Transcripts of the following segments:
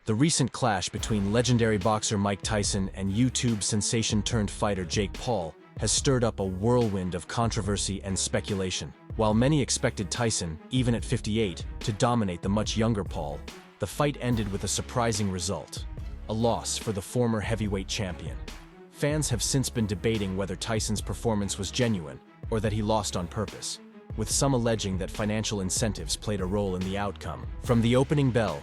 The recent clash between legendary boxer Mike Tyson and YouTube sensation-turned-fighter Jake Paul has stirred up a whirlwind of controversy and speculation. While many expected Tyson, even at 58, to dominate the much younger Paul, the fight ended with a surprising result: a loss for the former heavyweight champion. Fans have since been debating whether Tyson's performance was genuine or that he lost on purpose, with some alleging that financial incentives played a role in the outcome. From the opening bell,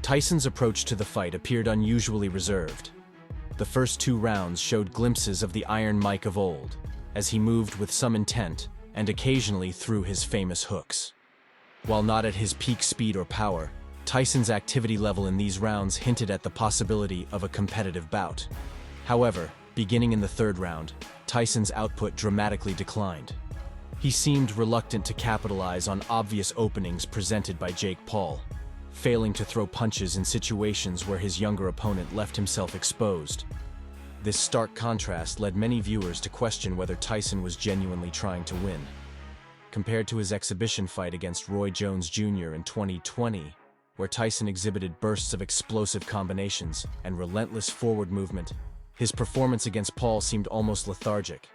Tyson's approach to the fight appeared unusually reserved. The first 2 rounds showed glimpses of the Iron Mike of old, as he moved with some intent and occasionally threw his famous hooks. While not at his peak speed or power, Tyson's activity level in these rounds hinted at the possibility of a competitive bout. However, beginning in the 3rd round, Tyson's output dramatically declined. He seemed reluctant to capitalize on obvious openings presented by Jake Paul, failing to throw punches in situations where his younger opponent left himself exposed. This stark contrast led many viewers to question whether Tyson was genuinely trying to win. Compared to his exhibition fight against Roy Jones Jr. in 2020, where Tyson exhibited bursts of explosive combinations and relentless forward movement, his performance against Paul seemed almost lethargic.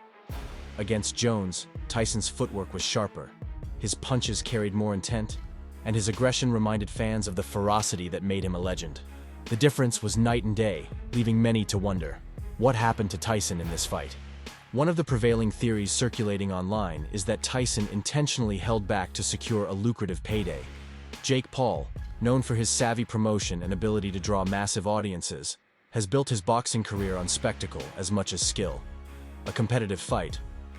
Against Jones, Tyson's footwork was sharper, his punches carried more intent, and his aggression reminded fans of the ferocity that made him a legend. The difference was night and day, leaving many to wonder, what happened to Tyson in this fight? One of the prevailing theories circulating online is that Tyson intentionally held back to secure a lucrative payday. Jake Paul, known for his savvy promotion and ability to draw massive audiences, has built his boxing career on spectacle as much as skill. A competitive fight,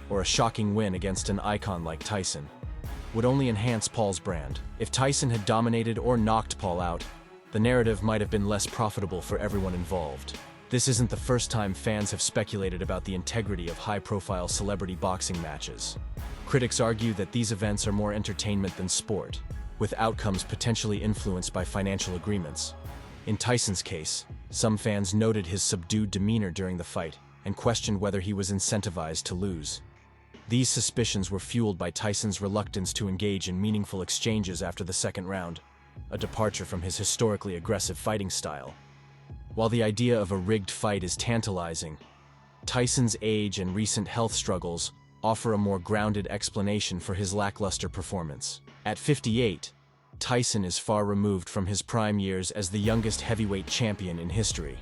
or a shocking win against an icon like Tyson, would only enhance Paul's brand. If Tyson had dominated or knocked Paul out, the narrative might have been less profitable for everyone involved. This isn't the first time fans have speculated about the integrity of high-profile celebrity boxing matches. Critics argue that these events are more entertainment than sport, with outcomes potentially influenced by financial agreements. In Tyson's case, some fans noted his subdued demeanor during the fight and questioned whether he was incentivized to lose. These suspicions were fueled by Tyson's reluctance to engage in meaningful exchanges after the 2nd round, a departure from his historically aggressive fighting style. While the idea of a rigged fight is tantalizing, Tyson's age and recent health struggles offer a more grounded explanation for his lackluster performance. At 58, Tyson is far removed from his prime years as the youngest heavyweight champion in history.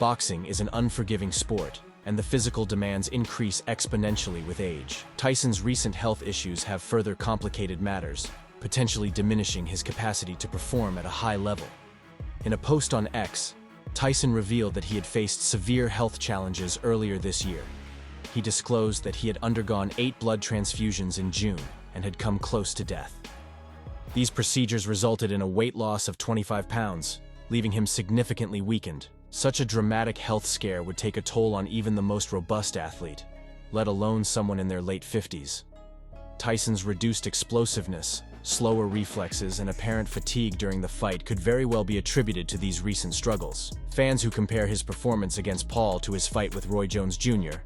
Boxing is an unforgiving sport, and the physical demands increase exponentially with age. Tyson's recent health issues have further complicated matters, potentially diminishing his capacity to perform at a high level. In a post on X, Tyson revealed that he had faced severe health challenges earlier this year. He disclosed that he had undergone 8 blood transfusions in June and had come close to death. These procedures resulted in a weight loss of 25 pounds, leaving him significantly weakened. Such a dramatic health scare would take a toll on even the most robust athlete, let alone someone in their late 50s. Tyson's reduced explosiveness, slower reflexes, and apparent fatigue during the fight could very well be attributed to these recent struggles. Fans who compare his performance against Paul to his fight with Roy Jones Jr.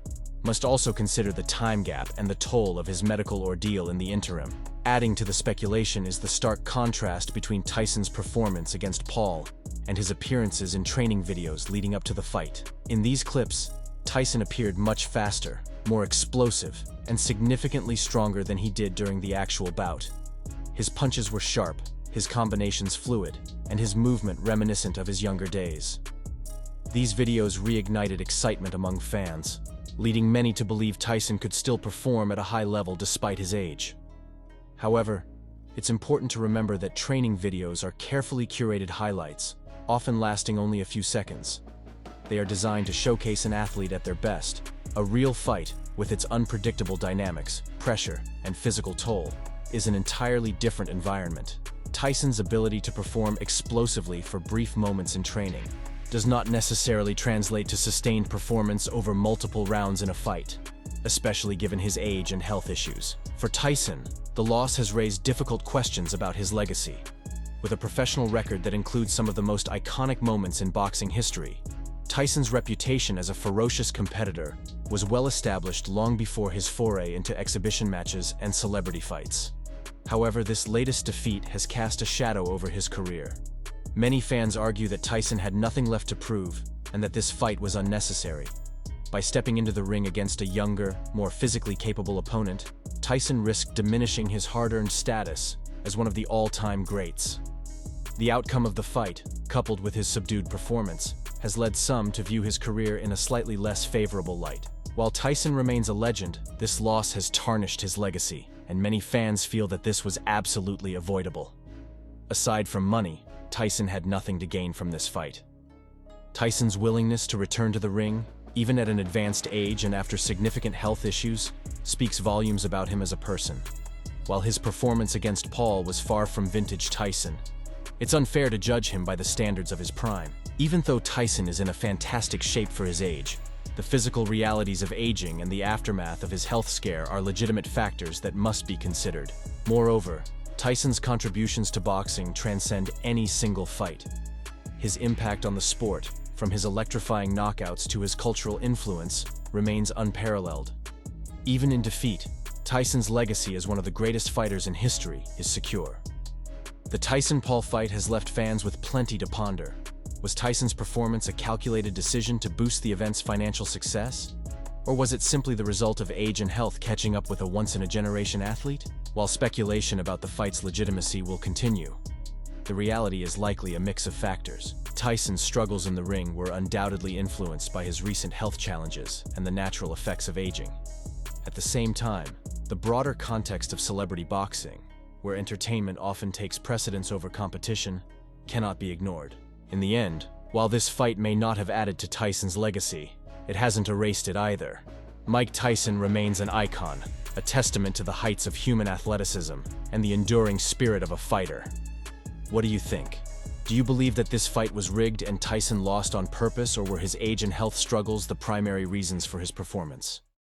must also consider the time gap and the toll of his medical ordeal in the interim. Adding to the speculation is the stark contrast between Tyson's performance against Paul and his appearances in training videos leading up to the fight. In these clips, Tyson appeared much faster, more explosive, and significantly stronger than he did during the actual bout. His punches were sharp, his combinations fluid, and his movement reminiscent of his younger days. These videos reignited excitement among fans, leading many to believe Tyson could still perform at a high level despite his age. However, it's important to remember that training videos are carefully curated highlights, often lasting only a few seconds. They are designed to showcase an athlete at their best. A real fight, with its unpredictable dynamics, pressure, and physical toll, is an entirely different environment. Tyson's ability to perform explosively for brief moments in training does not necessarily translate to sustained performance over multiple rounds in a fight, especially given his age and health issues. For Tyson, the loss has raised difficult questions about his legacy. With a professional record that includes some of the most iconic moments in boxing history, Tyson's reputation as a ferocious competitor was well established long before his foray into exhibition matches and celebrity fights. However, this latest defeat has cast a shadow over his career. Many fans argue that Tyson had nothing left to prove and that this fight was unnecessary. By stepping into the ring against a younger, more physically capable opponent, Tyson risked diminishing his hard-earned status as one of the all-time greats. The outcome of the fight, coupled with his subdued performance, has led some to view his career in a slightly less favorable light. While Tyson remains a legend, this loss has tarnished his legacy, and many fans feel that this was absolutely avoidable. Aside from money, Tyson had nothing to gain from this fight. Tyson's willingness to return to the ring, even at an advanced age and after significant health issues, speaks volumes about him as a person. While his performance against Paul was far from vintage Tyson, it's unfair to judge him by the standards of his prime. Even though Tyson is in a fantastic shape for his age, the physical realities of aging and the aftermath of his health scare are legitimate factors that must be considered. Moreover, Tyson's contributions to boxing transcend any single fight. His impact on the sport, from his electrifying knockouts to his cultural influence, remains unparalleled. Even in defeat, Tyson's legacy as one of the greatest fighters in history is secure. The Tyson-Paul fight has left fans with plenty to ponder. Was Tyson's performance a calculated decision to boost the event's financial success? Or was it simply the result of age and health catching up with a once-in-a-generation athlete? While speculation about the fight's legitimacy will continue, the reality is likely a mix of factors. Tyson's struggles in the ring were undoubtedly influenced by his recent health challenges and the natural effects of aging. At the same time, the broader context of celebrity boxing, where entertainment often takes precedence over competition, cannot be ignored. In the end, while this fight may not have added to Tyson's legacy, it hasn't erased it either. Mike Tyson remains an icon, a testament to the heights of human athleticism and the enduring spirit of a fighter. What do you think? Do you believe that this fight was rigged and Tyson lost on purpose, or were his age and health struggles the primary reasons for his performance?